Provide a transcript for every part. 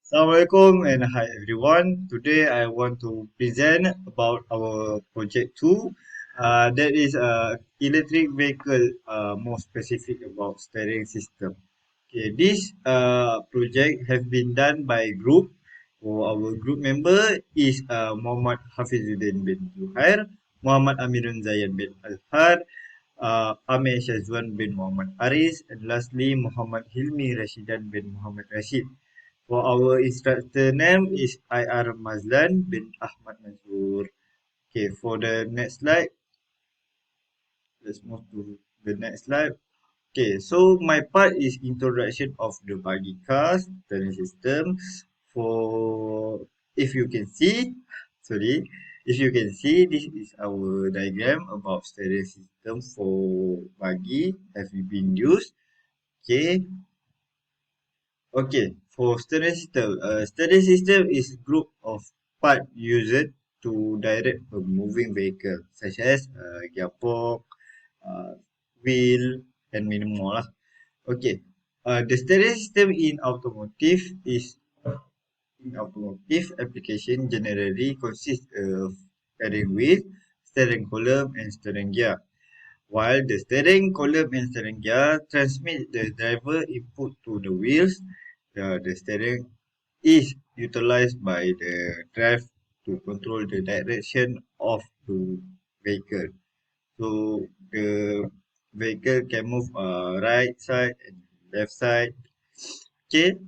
Assalamualaikum and hi everyone. Today I want to present about our project 2. That is electric vehicle, more specific about steering system. Okay, this project has been done by group. For our group member is Muhammad HAFIZUDIN bin ZUHAIR, Muhammad AMIRUN ZAYAN bin AZHAR, SYAZWAN bin Muhammad ARIS, and lastly Muhammad HILMIRASHDAN bin Muhammad RASHID. For our instructor name is IR Mazlan bin Ahmad Mansur. Okay, for the next slide, let's move to the next slide. Okay, so my part is introduction of the buggy cars steering system. For if you can see, sorry, if you can see, this is our diagram about steering system for buggy have been used. Okay, okay, for steering system is group of part used to direct a moving vehicle, such as gearbox, uh, wheel, and many more lah. Okay, the steering system in automotive application generally consists of steering wheel, steering column, and steering gear. While the steering column and steering gear transmit the driver input to the wheels, the steering is utilized by the drive to control the direction of the vehicle. So the vehicle can move right side and left side. Okay,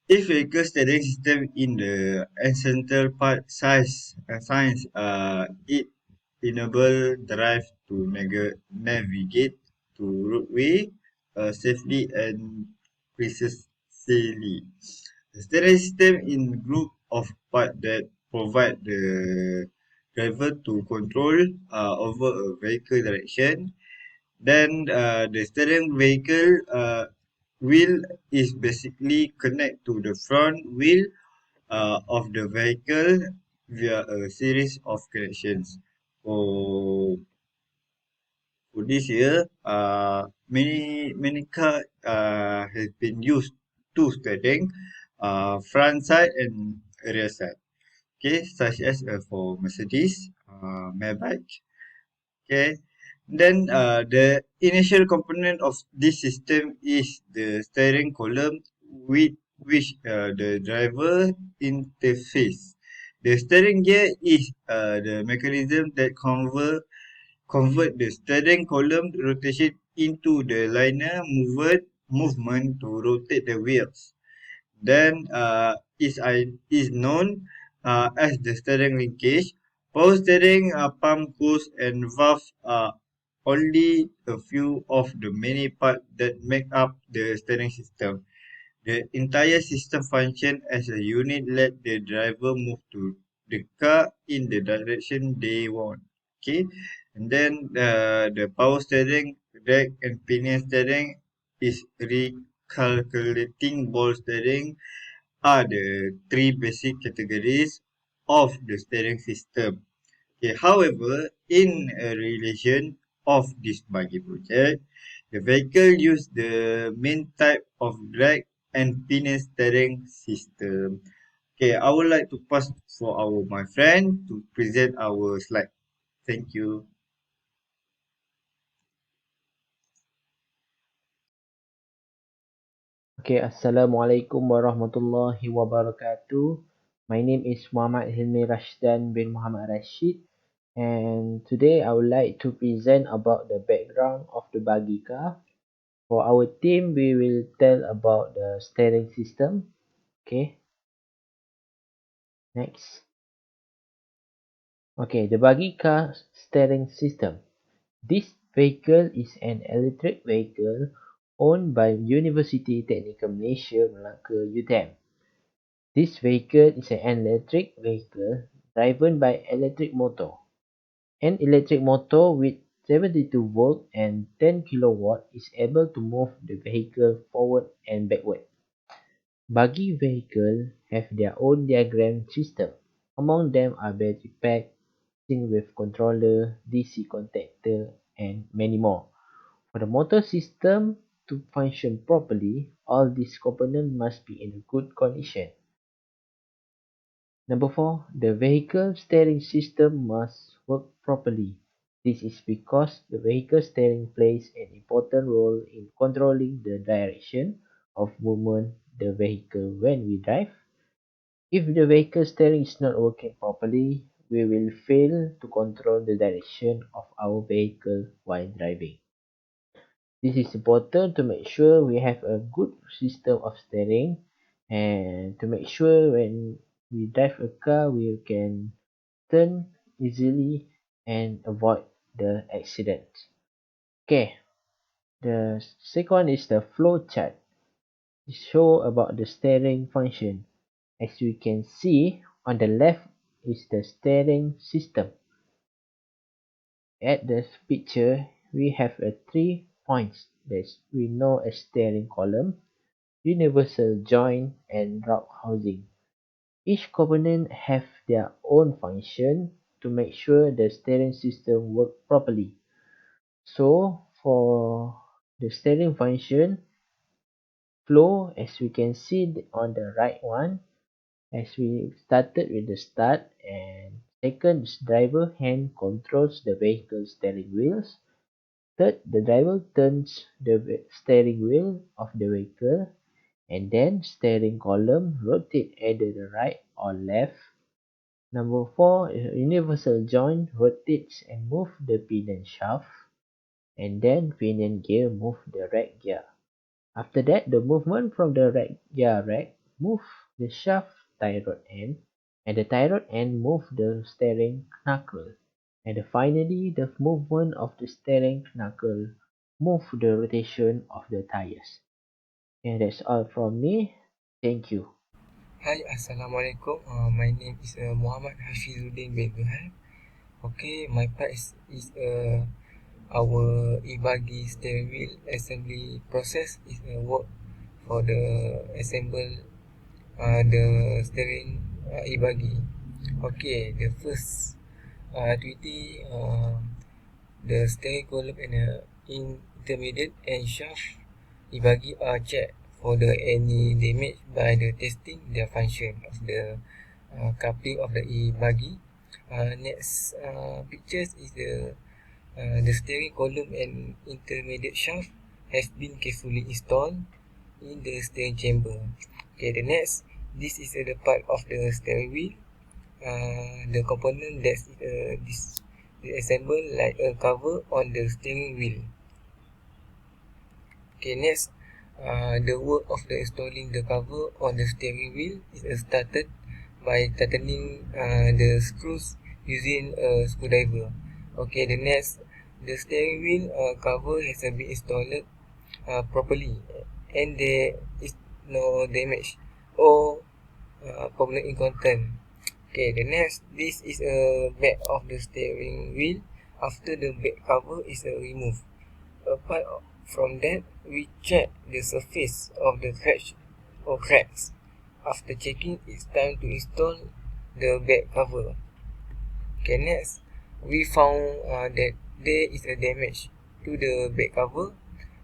if vehicle steering system in the essential part science, it enable drive to navigate to roadway safely and precisely. The steering system in group of part that provide the driver to control over a vehicle direction. Then the steering vehicle wheel is basically connect to the front wheel of the vehicle via a series of connections. For for this year, many car has been used to steering front side and rear side. Okay, such as for Mercedes, Maybach. Okay, then the initial component of this system is the steering column with which the driver interface. The steering gear is the mechanism that convert the steering column rotation into the linear movement to rotate the wheels. Then is known as the steering linkage. Power steering, pump hose, and valve are only a few of the many parts that make up the steering system. The entire system functions as a unit let the driver move to the car in the direction they want. Okay, and then the power steering, rack and pinion steering is recalculating ball steering are the three basic categories of the steering system. Okay, however, in a relation of this buggy project, the vehicle use the main type of drag and pinion steering system. Okay, I would like to pass for my friend to present our slide. Thank you. Okay, Assalamualaikum warahmatullahi wabarakatuh. My name is Muhammad HILMIRASHDAN bin Muhammad Rashid, and today I would like to present about the background of the buggy car. For our team, we will tell about the steering system. Okay, next. Okay, the buggy car steering system. This vehicle is an electric vehicle owned by University Technical Malaysia Melaka UTM. This vehicle is an electric vehicle driven by electric motor. An electric motor with 72 volt and 10 kilowatt is able to move the vehicle forward and backward. Buggy vehicles have their own diagram system. Among them are battery pack, sync with controller, DC contactor, and many more. For the motor system, to function properly, all these components must be in good condition. Number 4. The vehicle steering system must work properly. This is because the vehicle steering plays an important role in controlling the direction of movement of the vehicle when we drive. If the vehicle steering is not working properly, we will fail to control the direction of our vehicle while driving. This is important to make sure we have a good system of steering and to make sure when we drive a car we can turn easily and avoid the accident. Okay, the second one is the flow chart. It shows about the steering function. As you can see, on the left is the steering system. At the picture, we have 3 points that we know as steering column, universal joint, and route housing. Each component have their own function to make sure the steering system works properly. So, for the steering function, flow, as we can see on the right one, as we started with the start, and second is driver hand controls the vehicle steering wheels. Third, the driver turns the steering wheel of the vehicle, and then steering column rotate either the right or left. Number 4, universal joint rotates and move the pinion shaft, and then pinion gear move the rack gear. After that, the movement from the rack gear rack move the shaft tie rod end, and the tie rod end move the steering knuckle. And finally, the movement of the steering knuckle move the rotation of the tires. And that's all from me. Thank you. Hi, Assalamualaikum. My name is Muhammad HAFIZUDIN bin ZUHAIR. Okay, my part is our e-buggy steering wheel assembly process is work for the assemble the steering e-buggy. Okay, the first activity, the steering column and intermediate and shaft e-buggy are checked for the any damage by the testing the function of the coupling of the e-buggy. Next pictures is the steering column and intermediate shaft has been carefully installed in the steering chamber. Okay, the next, this is the part of the steering wheel. The component that is assembled like a cover on the steering wheel. Okay, next, the work of the installing the cover on the steering wheel is started by tightening the screws using a screwdriver. Okay, the next, the steering wheel cover has been installed properly and there is no damage or problem in content. Okay, the next, this is a back of the steering wheel after the back cover is removed. Apart from that, we check the surface of the scratch or cracks. After checking, it's time to install the back cover. Okay, next, we found that there is a damage to the back cover.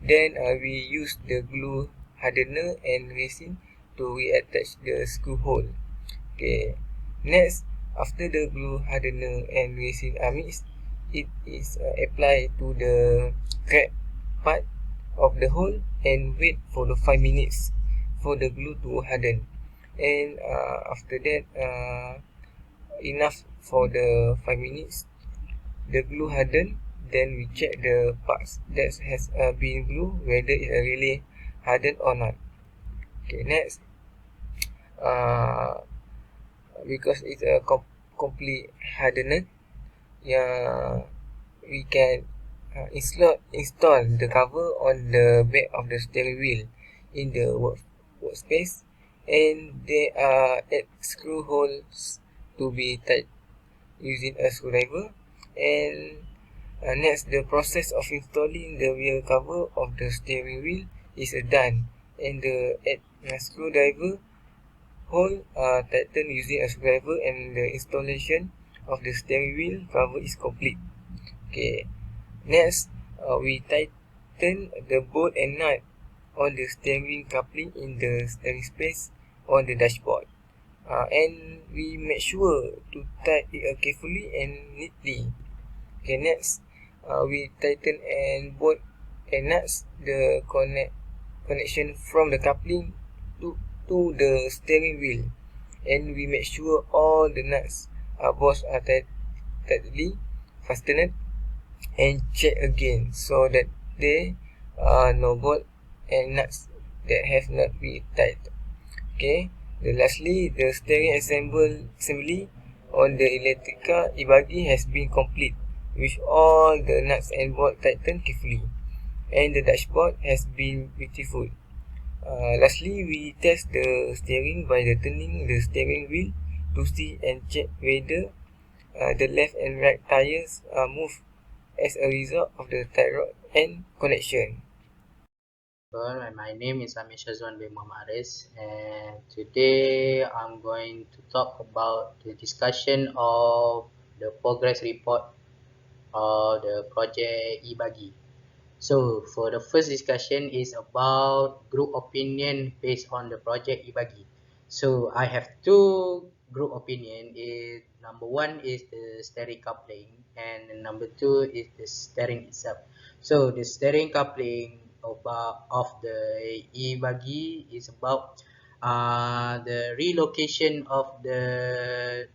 Then we use the glue hardener and resin to reattach the screw hole. Okay, next, after the glue hardener and resin are mixed, it is applied to the crack part of the hole and wait for the 5 minutes for the glue to harden. And after that, enough for the 5 minutes, the glue harden. Then we check the parts that has been glued whether it really hardened or not. Okay, next, because it's a complete hardened, yeah, we can install the cover on the back of the steering wheel in the workspace, and there are 8 screw holes to be tight using a screwdriver. And next, the process of installing the rear cover of the steering wheel is done, and the 8 screwdriver hole are tightened using a screwdriver, and the installation of the steering wheel cover is complete. Okay, next, we tighten the bolt and nut on the steering coupling in the steering space on the dashboard. And we make sure to tie it carefully and neatly. Okay, next, we tighten and bolt and nuts the connection from the coupling to the steering wheel, and we make sure all the nuts bolts are tightly fastened and check again so that there are no bolt and nuts that have not been tight. Okay. Lastly, the steering assembly on the electrical e-buggy has been complete with all the nuts and bolts tightened carefully, and the dashboard has been beautiful. Lastly, we test the steering by turning the steering wheel to see and check whether the left and right tires move as a result of the tie rod and connection. Well, my name is SYAZWAN bin Muhammad ARIS, and today I'm going to talk about the discussion of the progress report of the project e-buggy. So for the first discussion is about group opinion based on the project e-buggy. So I have two group opinion. Is number one is the steering coupling, and number two is the steering itself. So the steering coupling of the e-buggy is about the relocation of the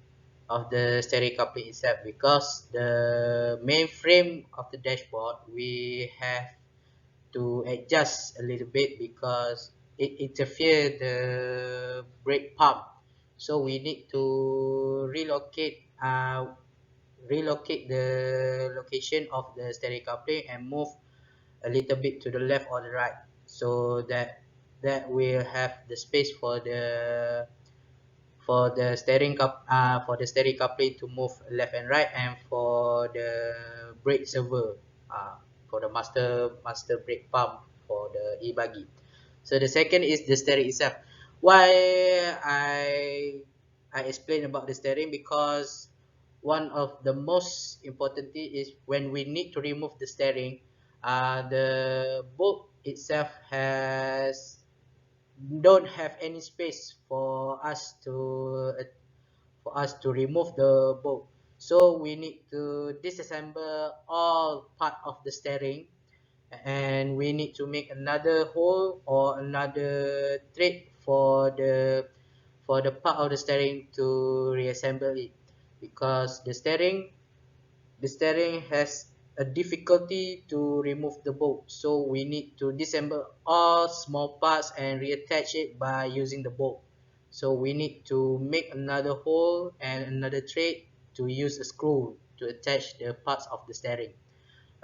steering coupling itself, because the main frame of the dashboard we have to adjust a little bit because it interferes the brake pump. So we need to relocate the location of the steering coupling and move a little bit to the left or the right, so that will have the space for the steering coupling to move left and right, and for the brake servo, for the master brake pump for the e-buggy. So the second is the steering itself. Why I explain about the steering, because one of the most important thing is when we need to remove the steering, the bolt itself has don't have any space for us to remove the bolt. So we need to disassemble all part of the steering, and we need to make another hole or another thread for the part of the steering to reassemble it, because the steering has a difficulty to remove the bolt. So we need to disassemble all small parts and reattach it by using the bolt. So we need to make another hole and another thread to use a screw to attach the parts of the steering.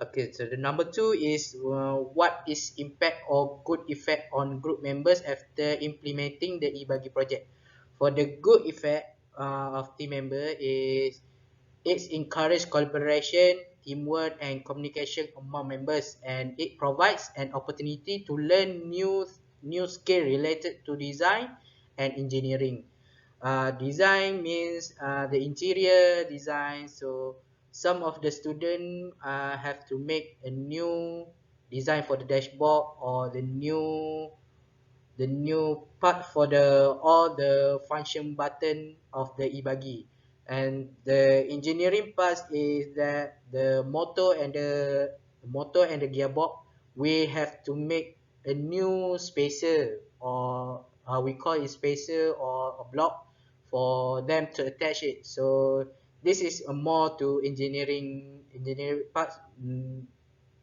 Okay, so the number two is what is impact or good effect on group members after implementing the e-buggy project. For the good effect of team member is it encourages collaboration, teamwork, and communication among members, and it provides an opportunity to learn new skill related to design and engineering. Design means the interior design. So some of the students have to make a new design for the dashboard, or the new part for the all the function button of the e-buggy. And the engineering part is that the motor and the gearbox, we have to make a new spacer, or we call it spacer or a block for them to attach it. So this is a more to engineering part.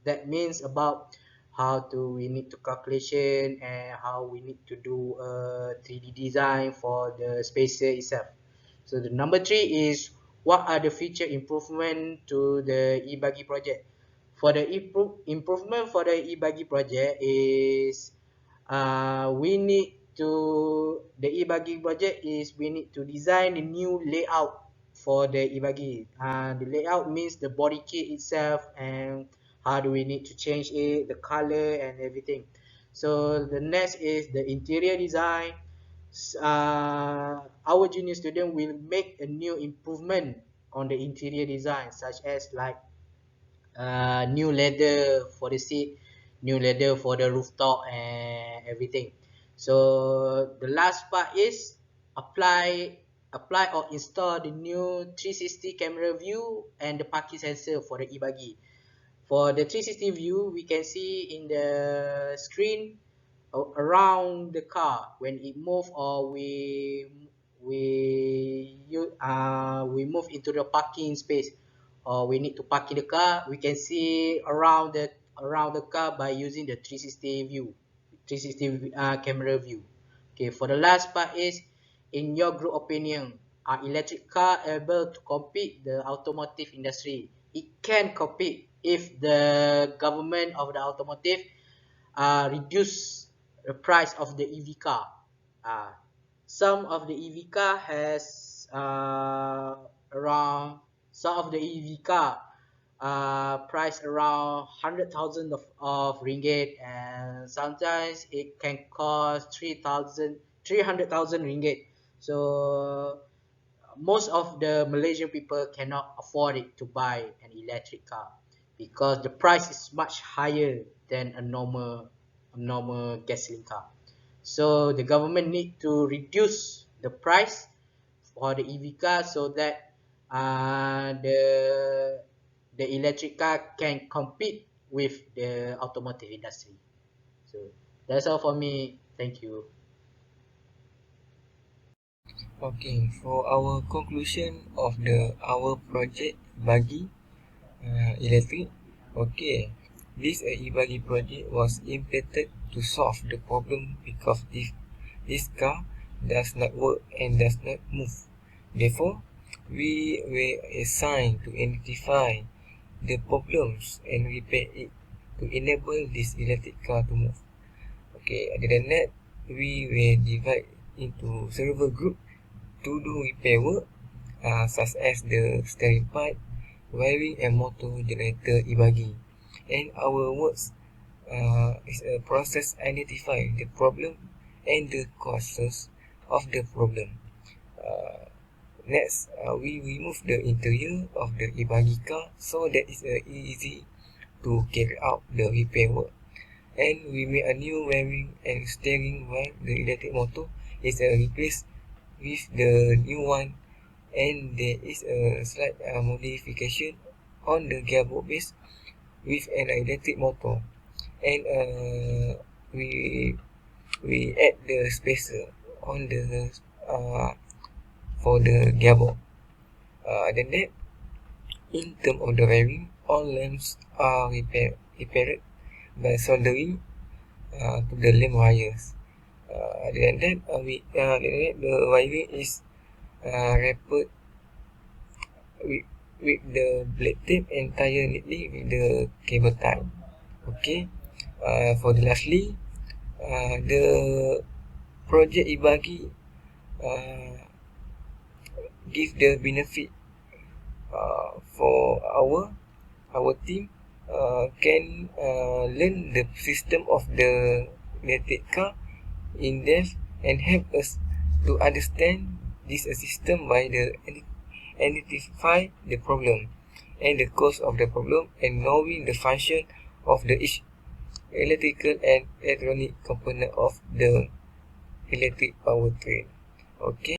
That means about how to we need to calculation and how we need to do a 3D design for the spacer itself. So the number three is what are the future improvement to the e-buggy project. For the improvement for the e-buggy project is we need to the e-buggy project is we need to design a new layout for the e-buggy. The layout means the body kit itself, and how do we need to change it, the color and everything. So the next is the interior design. Our junior student will make a new improvement on the interior design, such as like new leather for the seat, new ladder for the rooftop and everything. So the last part is apply or install the new 360 camera view and the parking sensor for the e-buggy. For the 360 view, we can see in the screen around the car when it move, or we move into the parking space, or we need to park in the car. We can see around the car by using the 360 view, 360 camera view. Okay, for the last part is, in your group opinion, are electric car able to compete the automotive industry? It can compete if the government of the automotive reduce the price of the EV car. Uh, some of the EV car has around some of the EV car price around 100,000 of ringgit, and sometimes it can cost 300,000 ringgit. So most of the Malaysian people cannot afford it to buy an electric car because the price is much higher than a normal gasoline car. So the government need to reduce the price for the EV car so that the electric car can compete with the automotive industry. So that's all for me. Thank you. Okay, for our conclusion of our project Buggy electric. Okay, this e-buggy project was implemented to solve the problem because this car does not work and does not move. Therefore, we were assigned to identify the problems and repair it to enable this electric car to move. Okay, other than that, we were divided into several groups to do repair work, such as the steering part, wiring and motor generator e-buggy. And our works is a process identify the problem and the causes of the problem. Next, we remove the interior of the e-buggy car so that it's easy to carry out the repair work. And we make a new wiring and steering while the electric motor is replaced with the new one, and there is a slight modification on the gearbox base with an electric motor, and we add the spacer on the for the gearbox. Then that, in terms of the wiring, all lamps are repaired by soldering to the lamp wires. Then that, the wiring is wrapped with the black tape and tie neatly with the cable tie. Okay. For the lastly, the project e-buggy give the benefit for our team can learn the system of the electric car in depth and help us to understand this system by the identify the problem and the cause of the problem, and knowing the function of the each electrical and electronic component of the electric powertrain. Okay.